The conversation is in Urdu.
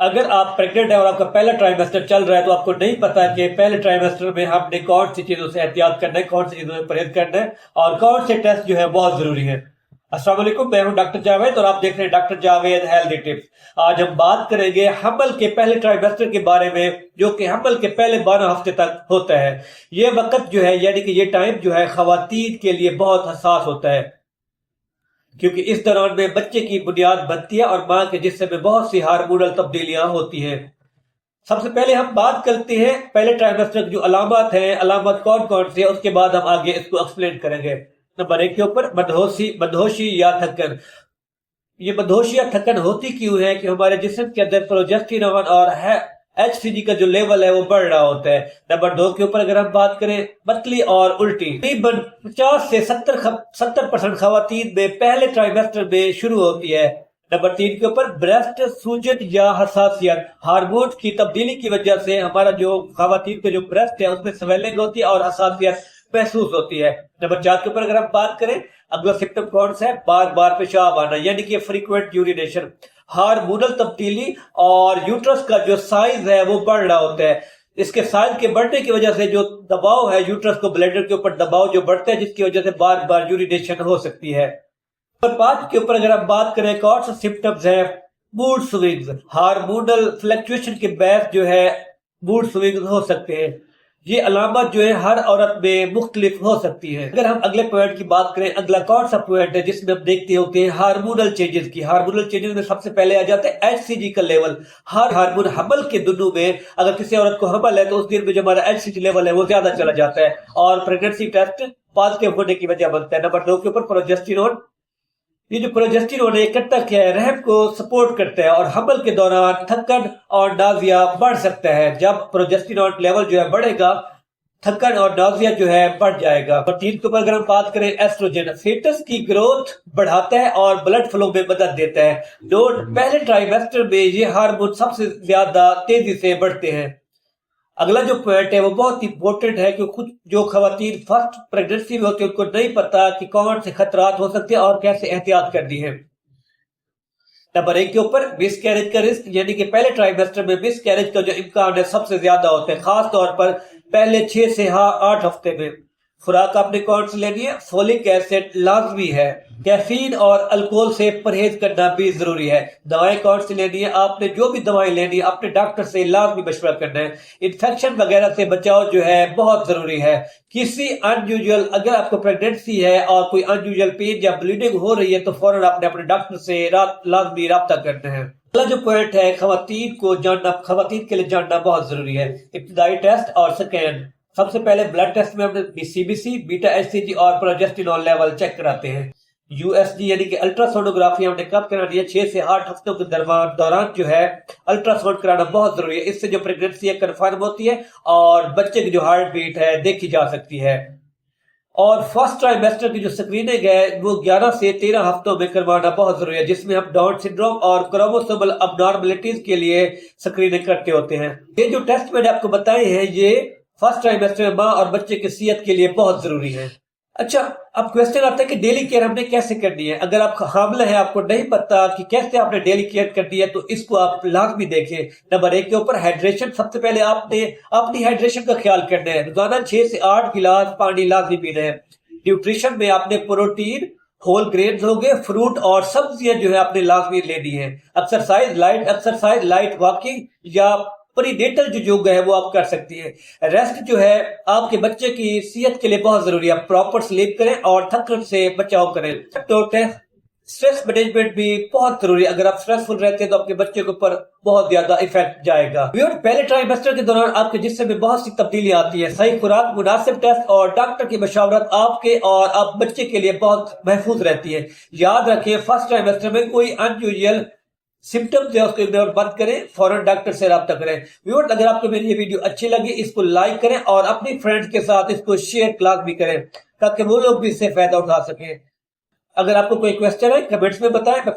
اگر آپ پریگننٹ ہیں اور آپ کا پہلا ٹرائیمیسٹر چل رہا ہے تو آپ کو نہیں پتا کہ پہلے ٹرائیمیسٹر میں ہم نے کون سی چیزوں سے احتیاط کرنا ہے، کون سی چیزوں سے پرہیز کرنا ہے اور کون سے ٹیسٹ جو ہے بہت ضروری ہے۔ السلام علیکم، میں ہوں ڈاکٹر جاوید اور آپ دیکھ رہے ہیں ڈاکٹر جاوید ہیلتھی ٹپس۔ آج ہم بات کریں گے حمل کے پہلے ٹرائیمیسٹر کے بارے میں، جو کہ حمل کے پہلے 12 ہفتے تک ہوتا ہے۔ یہ وقت جو ہے یعنی کہ یہ ٹائم جو ہے خواتین کے لیے بہت حساس ہوتا ہے، کیونکہ اس دوران میں بچے کی بنیاد بنتی ہے اور ماں کے جسم میں بہت سی ہارمونل تبدیلیاں ہوتی ہیں۔ سب سے پہلے ہم بات کرتے ہیں پہلے ٹرائیمیسٹر کی جو علامات ہیں، علامات کون کون سی ہیں، اس کے بعد ہم آگے اس کو ایکسپلین کریں گے۔ نمبر 1 کے اوپر مدہوشی یا تھکن۔ یہ مدہوشی یا تھکن ہوتی کیوں ہے؟ کہ ہمارے جسم کے اندر پروجسٹرون اور ایچ سی جی کا جو لیول ہے وہ بڑھ رہا ہوتا ہے۔ نمبر 2 کے اوپر اگر ہم بات کریں پتلی اور الٹی، تقریباً 50 سے 70% خواتین میں پہلے ٹرائیمیسٹر میں شروع ہوتی ہے۔ نمبر 3 کے اوپر بریسٹ سوجن یا حساسیت، ہارمون کی تبدیلی کی وجہ سے ہمارا جو خواتین کے جو بریسٹ ہے اس میں سویلنگ ہوتی ہے اور حساسیت محسوس ہوتی ہے۔ نمبر 4 کے اوپر اگر ہم بات کریں اگلا سمپٹم کون سا ہے؟ بار بار پیشاب آنا، یعنی کہ فریکوینٹ یورینیشن، ہارمونل تبدیلی اور یوٹرس کا جو سائز ہے وہ بڑھ رہا ہوتا ہے۔ اس کے سائز کے بڑھنے کی وجہ سے جو دباؤ ہے یوٹرس کو بلیڈر کے اوپر دباؤ جو بڑھتا ہے، جس کی وجہ سے بار بار یورینیشن ہو سکتی ہے۔ نمبر 5 کے اوپر اگر ہم بات کریں کون سا سمپٹمز ہے؟ موڈ سوئنگز، ہارمونل فلیکچویشن کے باعث جو ہے موڈ سوئنگز ہو سکتے ہیں۔ یہ علامات جو ہے ہر عورت میں مختلف ہو سکتی ہے۔ اگر ہم اگلے پوائنٹ کی بات کریں، اگلا کون سا پوائنٹ ہے جس میں ہم دیکھتے ہوتے ہیں ہارمونل چینجز کی۔ ہارمونل چینجز میں سب سے پہلے آ جاتا ہے ایچ سی جی کا لیول۔ ہر ہارمون حمل کے دنوں میں اگر کسی عورت کو حمل ہے تو اس دن میں جو ہمارا ایچ سی جی لیول ہے وہ زیادہ چلا جاتا ہے اور پریگننسی ٹیسٹ پازیٹیو ہونے کی وجہ بنتا ہے۔ نمبر 2 کے اوپر پروجسٹرون، یہ جو پروجسٹرون ہے اکٹھا کیا ہے، رحم کو سپورٹ کرتا ہے اور حمل کے دوران تھکن اور نازیہ بڑھ سکتا ہے۔ جب پروجسٹرون لیول جو ہے بڑھے گا، تھکن اور نازیہ جو ہے بڑھ جائے گا۔ اور 3 کے اوپر اگر ہم بات کریں ایسٹروجن، فیٹس کی گروتھ بڑھاتا ہے اور بلڈ فلو میں مدد دیتا ہے۔ پہلے ٹرائیمیسٹر میں یہ ہارمون سب سے زیادہ تیزی سے بڑھتے ہیں۔ اگلا جو پوائنٹ ہے وہ بہت امپورٹنٹ ہے، کہ خود جو خواتین فرسٹ پریگننسی میں ہوتی ہیں ان کو نہیں پتا کہ کون سے خطرات ہو سکتے ہیں اور کیسے احتیاط کرنی ہے۔ نمبر 1 کے اوپر مس کیریج کا رسک، یعنی کہ پہلے ٹرائیمیسٹر میں مس کیریج کا جو امکان ہے سب سے زیادہ ہوتا ہے، خاص طور پر پہلے 6 سے 8 ہفتے میں۔ خوراک آپ نے کون سی لینی ہے؟ فولک ایسڈ لازمی ہے۔ کیفین اور الکوہل سے پرہیز کرنا بھی ضروری ہے۔ دوائیں کون سی لینی ہے؟ آپ نے جو بھی دوائیں لینی ہے اپنے ڈاکٹر سے لازمی مشورہ کرنا ہے۔ انفیکشن وغیرہ سے بچاؤ جو ہے بہت ضروری ہے۔ کسی انیوژل، اگر آپ کو پریگننسی ہے اور کوئی انیوژل پین یا بلیڈنگ ہو رہی ہے تو فوراً آپ نے اپنے ڈاکٹر سے لازمی رابطہ کرنا ہے۔ اگلا جو پوائنٹ ہے خواتین کے لیے جاننا بہت ضروری ہے، ابتدائی ٹیسٹ اور سکین۔ سب سے پہلے بلڈ ٹیسٹ میں ہم نے سی بی سی، بیٹا ایچ سی جی اور پروجسٹرون لیول چیک کراتے ہیں۔ یو ایس جی یعنی کہ الٹرا سونوگرافی ہم نے کب کرانی ہے؟ 6 سے 8 ہفتوں کے دوران جو ہے الٹرا ساؤنڈ کرانا بہت ضروری ہے۔ اس سے جو پریگننسی ہے کنفرم ہوتی ہے اور بچے کی جو ہارٹ بیٹ ہے دیکھی جا سکتی ہے۔ اور فرسٹ ٹرائیمیسٹر کی جو سکریننگ ہے وہ 11 سے 13 ہفتوں میں کروانا بہت ضروری ہے، جس میں ہم ڈاؤن سنڈروم اور کروموسومل ابنارملٹیز کے لیے سکریننگ کرتے ہوتے ہیں۔ یہ جو ٹیسٹ میں نے آپ کو بتائے ہیں یہ فرسٹ ٹرائیمیسٹر میں ماں اور بچے کی صحت کے لیے بہت ضروری ہے۔ اچھا، اب کویسچن آتا ہے کہ ڈیلی کیئر ہم نے کیسے کرنی ہے؟ اگر آپ حامل ہیں، آپ کو نہیں پتا کہ کیسے آپ نے ڈیلی کیئر کرنی ہے تو اس کو آپ لازمی دیکھیں۔ نمبر 1 کے اوپر ہائیڈریشن، سب سے پہلے آپ نے اپنی ہائیڈریشن کا خیال کرنا ہے۔ روزانہ 6 سے 8 گلاس پانی لازمی پینا ہے۔ نیوٹریشن میں آپ نے پروٹین، ہول گرینز ہو گئے، فروٹ اور سبزیاں جو ہے آپ نے لازمی لینی ہے۔ ایکسرسائز، لائٹ واکنگ یا پری نیٹل جو یوگا ہے وہ آپ کر سکتی ہیں۔ ریسٹ جو ہے آپ کے بچے کی صحت کے لیے بہت ضروری ہے، پراپر سلیپ کریں اور تھکن سے بچاؤ کریں۔ اسٹریس مینجمنٹ بھی بہت ضروری ہے، اگر آپ اسٹریسفل رہتے ہیں تو آپ کے بچے کے اوپر بہت زیادہ افیکٹ جائے گا۔ پہلے ٹرائیمیسٹر کے دوران آپ کے جسم میں بہت سی تبدیلیاں آتی ہیں۔ صحیح خوراک، مناسب ٹیسٹ اور ڈاکٹر کی مشاورت آپ کے اور آپ بچے کے لیے بہت محفوظ رہتی ہے۔ یاد رکھیں فرسٹ ٹرائیمیسٹر میں کوئی انیوژل سمپٹمز ہے اس کو اگنور بند کریں، فوراً ڈاکٹر سے رابطہ کریں۔ ویورز، اگر آپ کو میری یہ ویڈیو اچھی لگی اس کو لائک کریں اور اپنی فرینڈز کے ساتھ اس کو شیئر لازمی کریں تاکہ وہ لوگ بھی اس سے فائدہ اٹھا سکیں۔ اگر آپ کو کوئی کویسچن ہے کمنٹس میں بتائیں، میں